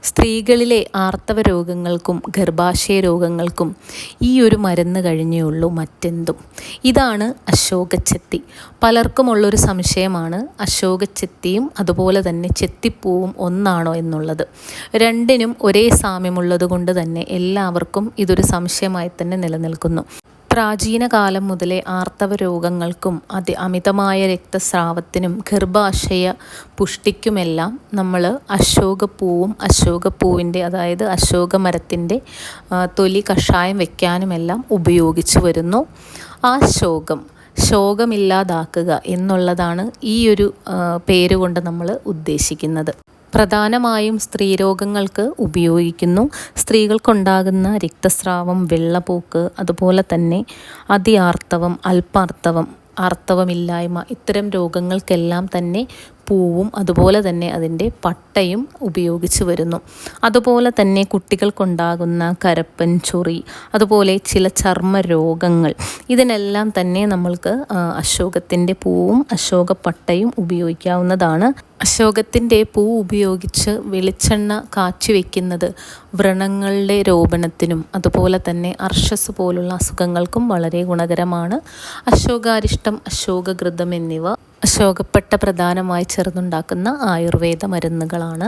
സ്ത്രീകളിലെ ആർത്തവ രോഗങ്ങൾക്കും ഗർഭാശയ രോഗങ്ങൾക്കും ഈ ഒരു മരുന്ന് കഴിഞ്ഞേ ഉള്ളൂ മറ്റെന്തും. ഇതാണ് അശോകച്ചെത്തി. പലർക്കുമുള്ളൊരു സംശയമാണ് അശോകച്ചെത്തിയും അതുപോലെ തന്നെ ചെത്തിപ്പൂവും ഒന്നാണോ എന്നുള്ളത്. രണ്ടിനും ഒരേ സാമ്യമുള്ളത് കൊണ്ട് തന്നെ എല്ലാവർക്കും ഇതൊരു സംശയമായി തന്നെ നിലനിൽക്കുന്നു. പ്രാചീന കാലം മുതലേ ആർത്തവ രോഗങ്ങൾക്കും അമിതമായ രക്തസ്രാവത്തിനും ഗർഭാശയ പുഷ്ടിക്കുമെല്ലാം നമ്മൾ അശോകപ്പൂവും അശോകപ്പൂവിൻ്റെ അതായത് അശോകമരത്തിൻ്റെ തൊലി കഷായം വയ്ക്കാനുമെല്ലാം ഉപയോഗിച്ചു വരുന്നു. ആ ശോകമില്ലാതാക്കുക എന്നുള്ളതാണ് ഈ ഒരു പേരുകൊണ്ട് നമ്മൾ ഉദ്ദേശിക്കുന്നത്. പ്രധാനമായും സ്ത്രീരോഗങ്ങൾക്ക് ഉപയോഗിക്കുന്നു. സ്ത്രീകൾക്കുണ്ടാകുന്ന രക്തസ്രാവം, വെള്ളപ്പോക്ക്, അതുപോലെ തന്നെ അതിആർത്തവം, അല്പാർത്തവം, ആർത്തവമില്ലായ്മ ഇത്തരം രോഗങ്ങൾക്കെല്ലാം തന്നെ പൂവും അതുപോലെ തന്നെ അതിൻ്റെ പട്ടയും ഉപയോഗിച്ച് വരുന്നു. അതുപോലെ തന്നെ കുട്ടികൾക്കുണ്ടാകുന്ന കരപ്പൻ, ചൊറി, അതുപോലെ ചില ചർമ്മ രോഗങ്ങൾ ഇതിനെല്ലാം തന്നെ നമ്മൾക്ക് അശോകത്തിൻ്റെ പൂവും അശോകപ്പട്ടയും ഉപയോഗിക്കാവുന്നതാണ്. അശോകത്തിൻ്റെ പൂ ഉപയോഗിച്ച് വെളിച്ചെണ്ണ കാച്ചി വയ്ക്കുന്നത് വ്രണങ്ങളുടെ രോപണത്തിനും അതുപോലെ തന്നെ അർശസ് പോലുള്ള അസുഖങ്ങൾക്കും വളരെ ഗുണകരമാണ്. അശോകാരിഷ്ടം, അശോകഘൃതം എന്നിവ അശോകപ്പട്ട പ്രധാനമായി ചേർന്നുണ്ടാക്കുന്ന ആയുർവേദ മരുന്നുകളാണ്.